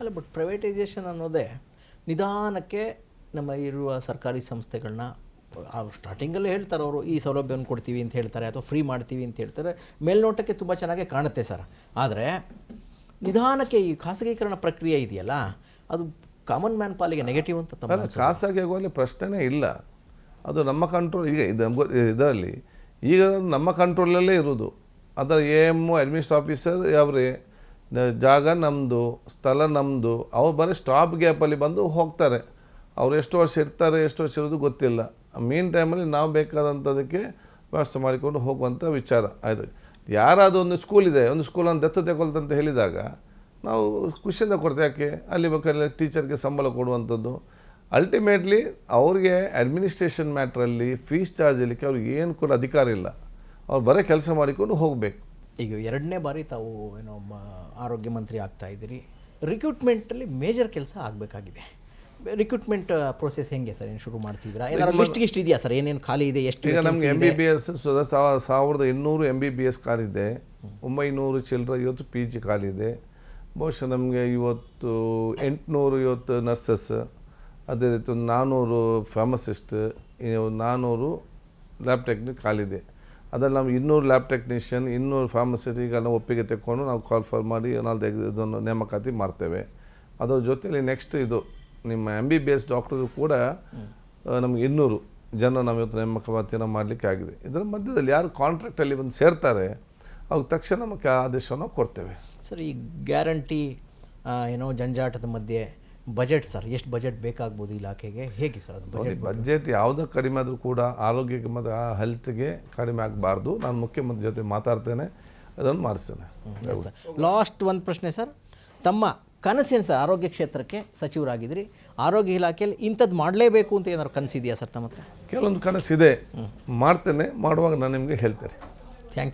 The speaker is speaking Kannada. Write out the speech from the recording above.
ಅಲ್ಲ, ಬಟ್ ಪ್ರೈವೇಟೈಸೇಷನ್ ಅನ್ನೋದೇ ನಿಧಾನಕ್ಕೆ ನಮ್ಮ ಇರುವ ಸರ್ಕಾರಿ ಸಂಸ್ಥೆಗಳನ್ನ ಸ್ಟಾರ್ಟಿಂಗಲ್ಲೇ ಹೇಳ್ತಾರೆ ಅವರು, ಈ ಸೌಲಭ್ಯವನ್ನು ಕೊಡ್ತೀವಿ ಅಂತ ಹೇಳ್ತಾರೆ ಅಥವಾ ಫ್ರೀ ಮಾಡ್ತೀವಿ ಅಂತ ಹೇಳ್ತಾರೆ. ಮೇಲ್ನೋಟಕ್ಕೆ ತುಂಬ ಚೆನ್ನಾಗೇ ಕಾಣುತ್ತೆ ಸರ್. ಆದರೆ ನಿಧಾನಕ್ಕೆ ಈ ಖಾಸಗೀಕರಣ ಪ್ರಕ್ರಿಯೆ ಇದೆಯಲ್ಲ, ಅದು ಕಾಮನ್ ಮ್ಯಾನ್ ಪಾಲಿಗೆ ನೆಗೆಟಿವ್ ಅಂತ ತಮ್ಮ ಖಾಸಗಿ ಆಗುವಲ್ಲಿ ಪ್ರಶ್ನೆನೇ ಇಲ್ಲ. ಅದು ನಮ್ಮ ಕಂಟ್ರೋಲ್. ಈಗ ಇದರಲ್ಲಿ ಈಗ ನಮ್ಮ ಕಂಟ್ರೋಲಲ್ಲೇ ಇರೋದು. ಅದರ AM ಅಡ್ಮಿನಿಸ್ಟ್ರೇಟಿವ್ ಆಫೀಸರ್ ಅವರೇ, ಜಾಗ ನಮ್ಮದು, ಸ್ಥಳ ನಮ್ಮದು. ಅವ್ರು ಬರೀ ಸ್ಟಾಪ್ ಗ್ಯಾಪಲ್ಲಿ ಬಂದು ಹೋಗ್ತಾರೆ. ಅವ್ರು ಎಷ್ಟು ವರ್ಷ ಇರ್ತಾರೆ, ಎಷ್ಟು ವರ್ಷ ಇರೋದು ಗೊತ್ತಿಲ್ಲ. ಮೀನ್ ಟೈಮಲ್ಲಿ ನಾವು ಬೇಕಾದಂಥದಕ್ಕೆ ವ್ಯವಸ್ಥೆ ಮಾಡಿಕೊಂಡು ಹೋಗುವಂಥ ವಿಚಾರ ಆಯಿತು. ಯಾರಾದರೂ ಒಂದು ಸ್ಕೂಲ್ ಇದೆ, ಒಂದು ಸ್ಕೂಲನ್ನು ದತ್ತು ತಗೊಳ್ತಂತ ಹೇಳಿದಾಗ ನಾವು ಖುಷಿಯಿಂದ ಕೊಡ್ತೇವೆ. ಯಾಕೆ? ಅಲ್ಲಿ ಬೇಕಾದ್ರೆ ಟೀಚರ್ಗೆ ಸಂಬಳ ಕೊಡುವಂಥದ್ದು. ಅಲ್ಟಿಮೇಟ್ಲಿ ಅವ್ರಿಗೆ ಅಡ್ಮಿನಿಸ್ಟ್ರೇಷನ್ ಮ್ಯಾಟ್ರಲ್ಲಿ ಫೀಸ್ ಚಾರ್ಜ್ ಇರಲಿಕ್ಕೆ ಅವ್ರಿಗೆ ಏನು ಕೂಡ ಅಧಿಕಾರ ಇಲ್ಲ. ಅವ್ರು ಬರೀ ಕೆಲಸ ಮಾಡಿಕೊಂಡು ಹೋಗಬೇಕು. ಈಗ 2ನೇ ಬಾರಿ ತಾವು ಏನೋ ಆರೋಗ್ಯ ಮಂತ್ರಿ ಆಗ್ತಾ ಇದ್ದೀರಿ. ರಿಕ್ರೂಟ್ಮೆಂಟಲ್ಲಿ ಮೇಜರ್ ಕೆಲಸ ಆಗಬೇಕಾಗಿದೆ. ರಿಕ್ರೂಟ್ಮೆಂಟ್ ಪ್ರೋಸೆಸ್ ಹೆಂಗೆ ಸರ್? ಏನು ಶುರು ಮಾಡ್ತಿದ್ದೀರಾ? ಏನಾದ್ರು ಲಿಸ್ಟ್ ಇದೆಯಾ ಸರ್? ಏನೇನು ಖಾಲಿ ಇದೆ? ಎಷ್ಟು? ಈಗ ನಮಗೆ MBBS 1800 MBBS ಖಾಲಿದೆ, 900 ಚಿಲ್ಲರೆ ಇವತ್ತು PG ಖಾಲಿದೆ. ಬಹುಶಃ ನಮಗೆ ಇವತ್ತು 800 ನರ್ಸಸ್, ಅದೇ ರೀತಿ ಒಂದು 400 ಫಾರ್ಮಸಿಸ್ಟ್, 400 ಲ್ಯಾಬ್ ಟೆಕ್ನಿಕ್ ಖಾಲಿದೆ. ಅದರಲ್ಲಿ ನಾವು 200 ಲ್ಯಾಬ್ ಟೆಕ್ನಿಷಿಯನ್, 200 ಫಾರ್ಮಸಿಸ್ಟ್ ಈಗ ನಾವು ಒಪ್ಪಿಗೆ ತೆಕ್ಕೊಂಡು ನಾವು ಕಾಲ್ಫರ್ ಮಾಡಿ ನಾವು ಇದನ್ನು ನೇಮಕಾತಿ ಮಾಡ್ತೇವೆ. ಅದರ ಜೊತೆಯಲ್ಲಿ ನೆಕ್ಸ್ಟ್ ಇದು ನಿಮ್ಮ MBBS ಡಾಕ್ಟರ್ ಕೂಡ ನಮಗೆ 200 ಜನ ನಾವು ಇವತ್ತು ನೇಮಕಾತಿಯನ್ನು ಮಾಡಲಿಕ್ಕೆ ಆಗಿದೆ. ಇದರ ಮಧ್ಯದಲ್ಲಿ ಯಾರು ಕಾಂಟ್ರಾಕ್ಟಲ್ಲಿ ಬಂದು ಸೇರ್ತಾರೆ ಅವ್ರಿಗೆ ತಕ್ಷಣ ನಮಗೆ ಆದೇಶವನ್ನು ಕೊಡ್ತೇವೆ. ಸರ್, ಈ ಗ್ಯಾರಂಟಿ ಏನೋ ಜಂಜಾಟದ ಮಧ್ಯೆ ಬಜೆಟ್ ಸರ್, ಎಷ್ಟು ಬಜೆಟ್ ಬೇಕಾಗ್ಬೋದು ಇಲಾಖೆಗೆ? ಹೇಗೆ ಸರ್ ಅದು ಬಜೆಟ್? ಯಾವುದೋ ಕಡಿಮೆ ಆದರೂ ಕೂಡ ಆರೋಗ್ಯಕ್ಕೆ ಮತ್ತು ಹೆಲ್ತ್ಗೆ ಕಡಿಮೆ ಆಗಬಾರ್ದು. ನಾನು ಮುಖ್ಯಮಂತ್ರಿ ಜೊತೆ ಮಾತಾಡ್ತೇನೆ, ಅದನ್ನು ಮಾಡಿಸ್ತೇನೆ. ಲಾಸ್ಟ್ ಒಂದು ಪ್ರಶ್ನೆ ಸರ್, ತಮ್ಮ ಕನಸೇನು ಸರ್? ಆರೋಗ್ಯ ಕ್ಷೇತ್ರಕ್ಕೆ ಸಚಿವರಾಗಿದ್ರಿ, ಆರೋಗ್ಯ ಇಲಾಖೆಯಲ್ಲಿ ಇಂಥದ್ದು ಮಾಡಲೇಬೇಕು ಅಂತ ಏನಾದ್ರು ಕನಸಿದೆಯಾ ಸರ್ ತಮ್ಮ ಹತ್ರ? ಕೆಲವೊಂದು ಕನಸಿದೆ, ಮಾಡ್ತೇನೆ. ಮಾಡುವಾಗ ನಾನು ನಿಮಗೆ ಹೇಳ್ತೇನೆ.